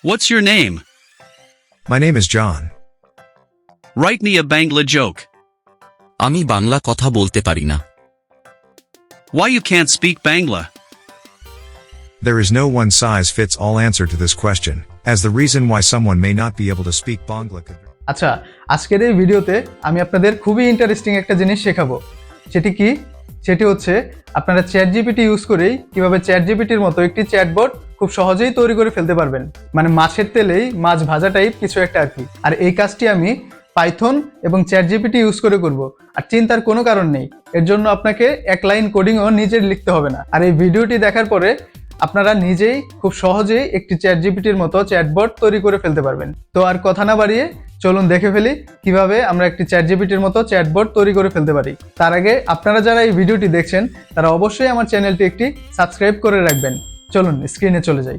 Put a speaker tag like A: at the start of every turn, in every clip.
A: What's your name?
B: My name is John.
A: Write me a Bangla joke.
C: আমি বাংলা কথা বলতে পারি না।
A: Why you can't speak Bangla?
B: There is no one-size-fits-all answer to this question, as the reason why someone may not be able to speak Bangla could be...
D: আচ্ছা, আজকের এই ভিডিওতে আমি আপনাদের খুবই ইন্টারেস্টিং একটা জিনিস শেখাবো। সেটি হচ্ছে আপনারা ChatGPT ইউজ করেই কিভাবে ChatGPTর মতো একটি চ্যাটবট খুব সহজেই তৈরি করে ফেলতে পারবেন। মানে মাছের তেলেই মাছ ভাজা টাইপ কিছু একটা আর কি। আর এই কাজটি আমি পাইথন এবং ChatGPT ইউজ করে করব। আর চিন্তার কোনো কারণ নেই, এর জন্য আপনাকে এক লাইন কোডিংও নিজের লিখতে হবে না। আর এই ভিডিওটি দেখার পরে আপনারা নিজেই খুব সহজেই একটি ChatGPTর মতো চ্যাটবট তৈরি করে ফেলতে পারবেন। তো আর কথা না বাড়িয়ে চলুন দেখে ফেলি কিভাবে আমরা একটি ChatGPTর মতো চ্যাটবট তৈরি করে ফেলতে পারি। তার আগে আপনারা যারা এই ভিডিওটি দেখছেন তারা অবশ্যই আমার চ্যানেলটি একটি সাবস্ক্রাইব করে রাখবেন। চলুন স্ক্রিনে চলে যাই।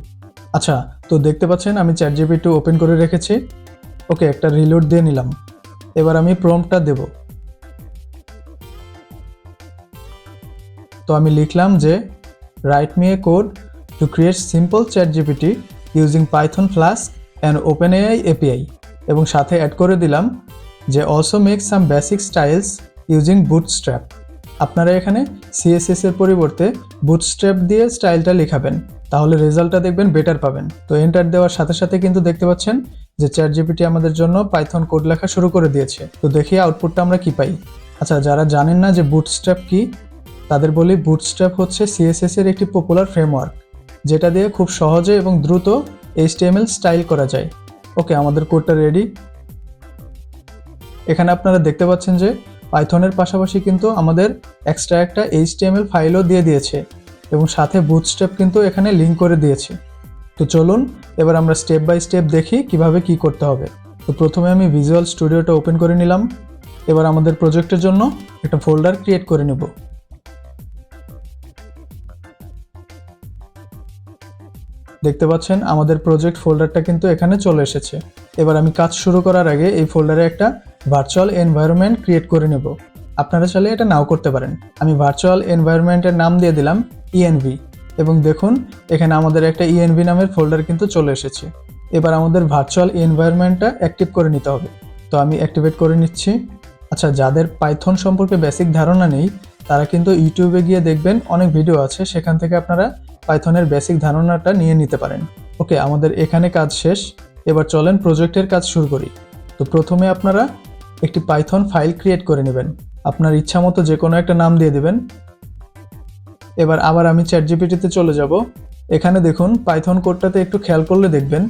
D: আচ্ছা, তো দেখতে পাচ্ছেন আমি ChatGPT ওপেন করে রেখেছি। ওকে, একটা রিলোড দিয়ে নিলাম। এবার আমি প্রম্পটটা দেব। তো আমি লিখলাম যে write me a code to create simple ChatGPT using Python Flask and OpenAI API এবং সাথে অ্যাড করে দিলাম যে also make some basic styles using Bootstrap। আপনারা এখানে CSS এর পরিবর্তে Bootstrap দিয়ে স্টাইলটা লেখাবেন, তাহলে রেজাল্টটা দেখবেন বেটার পাবেন। তো এন্টার দেওয়ার সাথে সাথে কিন্তু দেখতে পাচ্ছেন যে ChatGPT আমাদের জন্য পাইথন কোড লেখা শুরু করে দিয়েছে। তো দেখি আউটপুটটা আমরা কি পাই। আচ্ছা, যারা জানেন না যে Bootstrap কি, তাদের বলি Bootstrap হচ্ছে CSS এর একটি পপুলার ফ্রেমওয়ার্ক, যেটা দিয়ে খুব সহজে এবং দ্রুত HTML স্টাইল করা যায়। ওকে, আমাদের কোডটা রেডি। এখানে আপনারা দেখতে পাচ্ছেন যে পাইথনের পাশাপাশি কিন্তু আমাদের এক্সট্রা একটা HTML ফাইলও দিয়ে দিয়েছে এবং সাথে বুটস্ট্র্যাপ কিন্তু এখানে লিঙ্ক করে দিয়েছে। তো চলুন এবার আমরা স্টেপ বাই স্টেপ দেখি কিভাবে কি করতে হবে। তো প্রথমে আমি ভিজুয়াল স্টুডিওটা ওপেন করে নিলাম। এবার আমাদের প্রজেক্টের জন্য একটা ফোল্ডার ক্রিয়েট করে নেব। দেখতে পাচ্ছেন আমাদের প্রজেক্ট ফোল্ডারটা কিন্তু এখানে চলে এসেছে। এবার আমি কাজ শুরু করার আগে এই ফোল্ডারে একটা ভার্চুয়াল এনভায়রনমেন্ট ক্রিয়েট করে নেব। আপনারা চাইলে এটা নাও করতে পারেন। আমি ভার্চুয়াল এনভায়রনমেন্টের নাম দিয়ে দিলাম ENV এবং দেখুন এখানে আমাদের একটা ENV নামের ফোল্ডার কিন্তু চলে এসেছে। এবার আমাদের ভার্চুয়াল এনভায়রনমেন্টটা অ্যাক্টিভ করে নিতে হবে। তো আমি অ্যাক্টিভেট করে নিচ্ছি। আচ্ছা, যাদের পাইথন সম্পর্কে বেসিক ধারণা নেই তারা কিন্তু ইউটিউবে গিয়ে দেখবেন অনেক ভিডিও আছে, সেখান থেকে আপনারা পাইথনের বেসিক ধারণাটা নিয়ে নিতে পারেন। ওকে, আমাদের এখানে কাজ শেষ। এবার চলেন প্রজেক্টের কাজ শুরু করি। তো প্রথমে আপনারা একটি পাইথন ফাইল ক্রিয়েট করে নেবেন, আপনার ইচ্ছা মতো যে কোনো একটা নাম দিয়ে দেবেন। এবার আবার আমি ChatGPTতে চলে যাব। এখানে দেখুন পাইথন কোডটাতে একটু খেয়াল করলে দেখবেন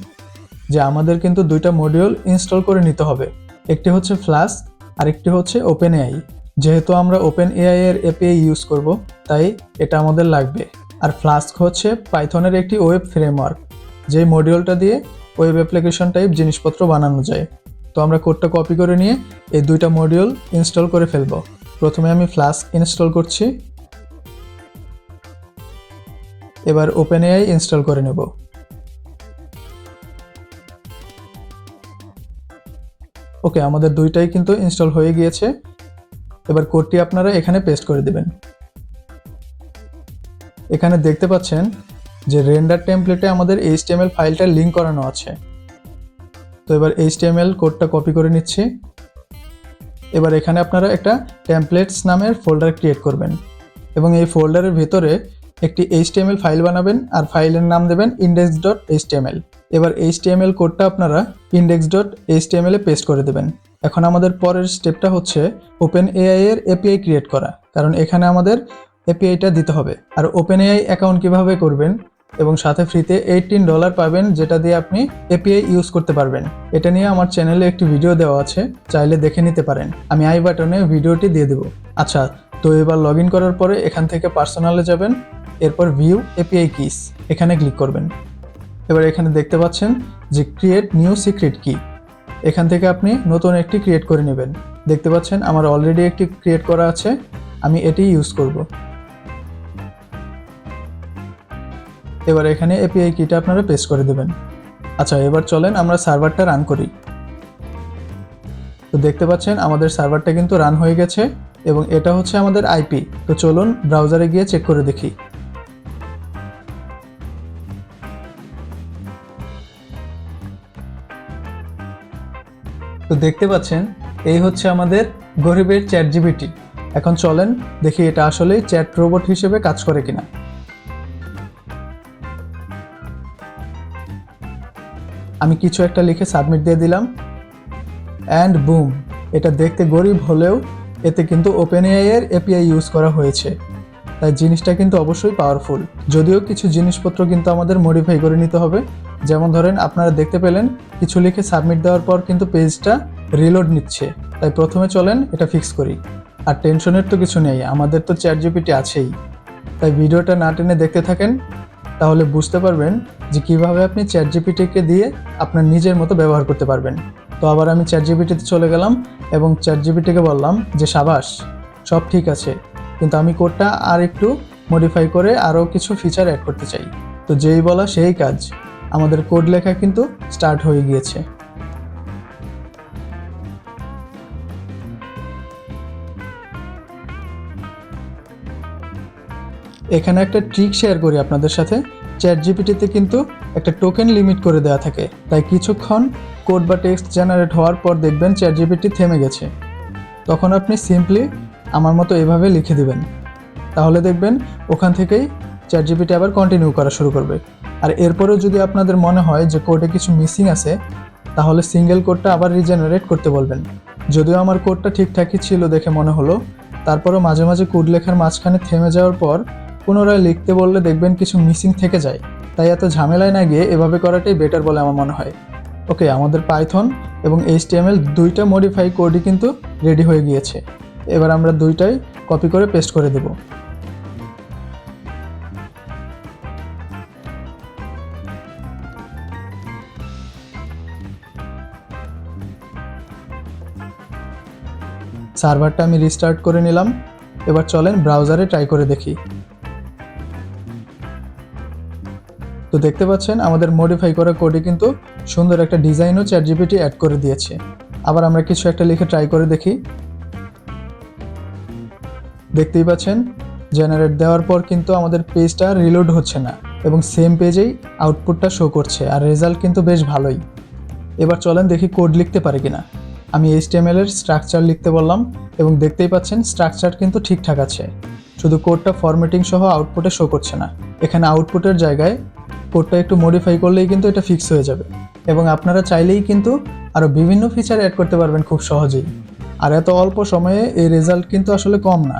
D: যে আমাদের কিন্তু দুইটা মডিউল ইনস্টল করে নিতে হবে। একটি হচ্ছে ফ্লাস্ক আর একটি হচ্ছে OpenAI। যেহেতু আমরা OpenAI এর API ইউজ করব তাই এটা আমাদের লাগবে। আর ফ্লাস্ক হচ্ছে পাইথনের একটি ওয়েব ফ্রেমওয়ার্ক, যেই মডিউলটা দিয়ে ওয়েব অ্যাপ্লিকেশন টাইপ জিনিসপত্র বানানো যায়। তো আমরা কোডটা কপি করে নিয়ে এই দুইটা মডিউল ইনস্টল করে ফেলব। প্রথমে আমি ফ্লাস্ক ইনস্টল করছি, এবার OpenAI ইনস্টল করে নেব। ওকে, আমাদের দুইটাই কিন্তু ইনস্টল হয়ে গিয়েছে। এবার কোডটি আপনারা এখানে পেস্ট করে দেবেন। এখানে দেখতে পাচ্ছেন যে রেন্ডার টেমপ্লেটে আমাদের HTML ফাইলটা লিঙ্ক করানো আছে। তো এবার HTML কোডটা কপি করে নিচ্ছি। এবার এখানে আপনারা একটা টেমপ্লেটস নামের ফোল্ডার ক্রিয়েট করবেন এবং এই ফোল্ডারের ভিতরে একটি HTML ফাইল বানাবেন আর ফাইলের নাম দেবেন index.html। এবার HTML কোডটা আপনারা index.html এ পেস্ট করে দেবেন। এখন আমাদের পরের স্টেপটা হচ্ছে OpenAI এর API ক্রিয়েট করা, কারণ এখানে আমাদের APIটা দিতে হবে। আর OpenAI অ্যাকাউন্ট কিভাবে করবেন এবং সাথে ফ্রিতে $18 পাবেন, যেটা দিয়ে আপনি API ইউজ করতে পারবেন। এটা নিয়ে আমার চ্যানেলে একটি ভিডিও দেওয়া আছে, চাইলে দেখে নিতে পারেন। আমি আই বাটনে ভিডিওটি দিয়ে দেব। আচ্ছা, তো এবার লগ ইন করার পরে এখান থেকে পার্সোনালে যাবেন, এরপর ভিউ API কিস এখানে ক্লিক করবেন। এবার এখানে দেখতে পাচ্ছেন যে ক্রিয়েট নিউ সিক্রেট কি, এখান থেকে আপনি নতুন একটি ক্রিয়েট করে নেবেন। দেখতে পাচ্ছেন আমার অলরেডি একটি ক্রিয়েট করা আছে, আমি এটি ইউজ করব। এবার এখানে API কিটা আপনারা পেস্ট করে দেবেন। আচ্ছা, এবার চলেন আমরা সার্ভারটা রান করি। তো দেখতে পাচ্ছেন আমাদের সার্ভারটা কিন্তু রান হয়ে গেছে এবং এটা হচ্ছে আমাদের IP। তো চলুন ব্রাউজারে গিয়ে চেক করে দেখি। তো দেখতে পাচ্ছেন এই হচ্ছে আমাদের গরিবের ChatGPT। এখন চলেন দেখি এটা আসলেই চ্যাট রোবট হিসেবে কাজ করে কিনা। আমি কিছু একটা লিখে সাবমিট দিয়ে দিলাম অ্যান্ড বুম, এটা দেখতে গরিব হলেও এতে কিন্তু OpenAI এর API ইউজ করা হয়েছে, তাই জিনিসটা কিন্তু অবশ্যই পাওয়ারফুল। যদিও কিছু জিনিসপত্র কিন্তু আমাদের মডিফাই করে নিতে হবে, যেমন ধরেন আপনারা দেখতে পেলেন কিছু লিখে সাবমিট দেওয়ার পর কিন্তু পেজটা রিলোড নিচ্ছে, তাই প্রথমে চলেন এটা ফিক্স করি। আর টেনশনের তো কিছু নেই, আমাদের তো ChatGPT আছেই, তাই ভিডিওটা না টেনে দেখতে থাকেন, তাহলে বুঝতে পারবেন যে কিভাবে আপনি ChatGPT-কে দিয়ে আপনার নিজের মতো ব্যবহার করতে পারবেন। তো আবার আমি ChatGPT-তে চলে গেলাম এবং ChatGPT-কে বললাম যে সাবাস, সব ঠিক আছে, কিন্তু আমি কোডটা আর একটু মডিফাই করে আরও কিছু ফিচার অ্যাড করতে চাই। তো যেই বলা সেই কাজ, আমাদের কোড লেখা কিন্তু স্টার্ট হয়ে গিয়েছে। এখানে একটা ট্রিক শেয়ার করি আপনাদের সাথে। ChatGPT-তে কিন্তু একটা টোকেন লিমিট করে দেওয়া থাকে, তাই কিছুক্ষণ কোড বা টেক্সট জেনারেট হওয়ার পর দেখবেন ChatGPT থেমে গেছে। তখন আপনি সিম্পলি আমার মতো এভাবে লিখে দিবেন, তাহলে দেখবেন ওখান থেকেই ChatGPT আবার কন্টিনিউ করা শুরু করবে। আর এরপরেও যদি আপনাদের মনে হয় যে কোডে কিছু মিসিং আছে, তাহলে সিঙ্গেল কোডটা আবার রিজেনারেট করতে বলবেন। যদিও আমার কোডটা ঠিকঠাকই ছিল দেখে মনে হলো, তারপরও মাঝে মাঝে কোড লেখার মাঝখানে থেমে যাওয়ার পর পুনরায় লিখতে বললে দেখবেন কিছু মিসিং থেকে যায়, তাই এত ঝামেলায় না গিয়ে এভাবে করাটাই বেটার বলে আমার মনে হয়। ওকে, আমাদের পাইথন এবং HTML দুইটা মডিফাই কোডই কিন্তু রেডি হয়ে গিয়েছে। এবার আমরা দুইটাই কপি করে পেস্ট করে দেব। সার্ভারটা আমি রিস্টার্ট করে নিলাম। এবার চলেন ব্রাউজারে ট্রাই করে দেখি। তো দেখতে পাচ্ছেন আমাদের মডিফাই করা কোডে কিন্তু সুন্দর একটা ডিজাইনও ChatGPT অ্যাড করে দিয়েছে। আবার আমরা কিছু একটা লিখে ট্রাই করে দেখি। দেখতেই পাচ্ছেন জেনারেট দেওয়ার পর কিন্তু আমাদের পেজটা রিলোড হচ্ছে না এবং সেম পেজেই আউটপুটটা শো করছে, আর রেজাল্ট কিন্তু বেশ ভালোই। এবার চলেন দেখি কোড লিখতে পারি কিনা। আমি HTML এর স্ট্রাকচার লিখতে বললাম এবং দেখতেই পাচ্ছেন স্ট্রাকচার কিন্তু ঠিকঠাক আছে, শুধু কোডটা ফরম্যাটিং সহ আউটপুটে শো করছে না। এখানে আউটপুটের জায়গায় কোডটা একটু মডিফাই করলেই কিন্তু এটা ফিক্স হয়ে যাবে, এবং আপনারা চাইলেই কিন্তু আরও বিভিন্ন ফিচার অ্যাড করতে পারবেন খুব সহজেই। আর এত অল্প সময়ে এই রেজাল্ট কিন্তু আসলে কম না,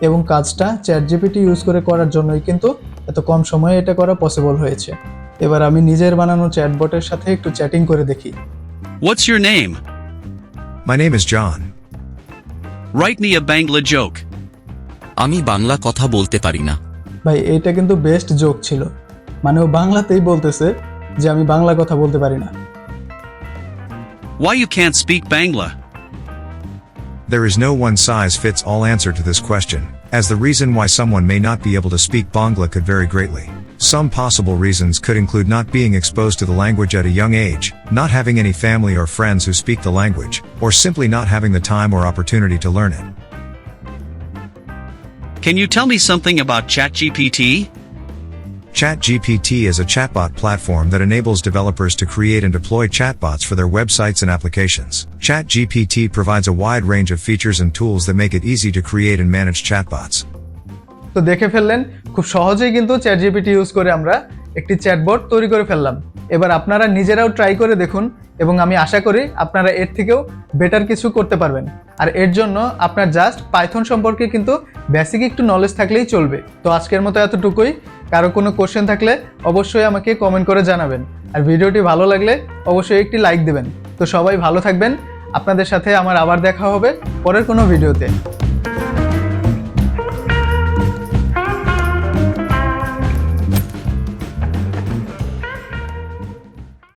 D: এবং কাজটা ChatGPT ইউজ করে করার জন্যই কিন্তু এত কম সময়ে এটা করা পসিবল হয়েছে। এবার আমি নিজের বানানো চ্যাটবটের সাথে একটু চ্যাটিং করে দেখি।
A: What's your name?
B: My name is John.
A: Write me a Bangla joke.
C: আমি বাংলা কথা বলতে পারি না।
D: ভাই এইটা কিন্তু বেস্ট জোক ছিল, মানে ও বাংলাতেই বলতেছে যে আমি বাংলা কথা বলতে পারি না।
A: Why you can't speak Bangla?
B: There is no one-size-fits-all answer to this question, as the reason why someone may not be able to speak Bangla could vary greatly. Some possible reasons could include not being exposed to the language at a young age, not having any family or friends who speak the language, or simply not having the time or opportunity to learn it.
A: Can you tell me something about ChatGPT?
B: ChatGPT is a chatbot platform that enables developers to create and deploy chatbots for their websites and applications. ChatGPT provides a wide range of features and tools that make it easy to create and manage chatbots.
D: তো দেখে ফেললেন খুব সহজেই কিন্তু ChatGPT use করে আমরা একটি chatbot তৈরি করে ফেললাম। এবার আপনারা নিজেরাও ট্রাই করে দেখুন, এবং আমি আশা করি আপনারা এর থেকেও বেটার কিছু করতে পারবেন। আর এর জন্য আপনার জাস্ট পাইথন সম্পর্কে কিন্তু বেসিক একটু নলেজ থাকলেই চলবে। তো আজকের মতো এতটুকুই। কারো কোনো কোশ্চেন থাকলে অবশ্যই আমাকে কমেন্ট করে জানাবেন, আর ভিডিওটি ভালো লাগলে অবশ্যই একটি লাইক দেবেন। তো সবাই ভালো থাকবেন, আপনাদের সাথে আমার আবার দেখা হবে পরের কোনো ভিডিওতে।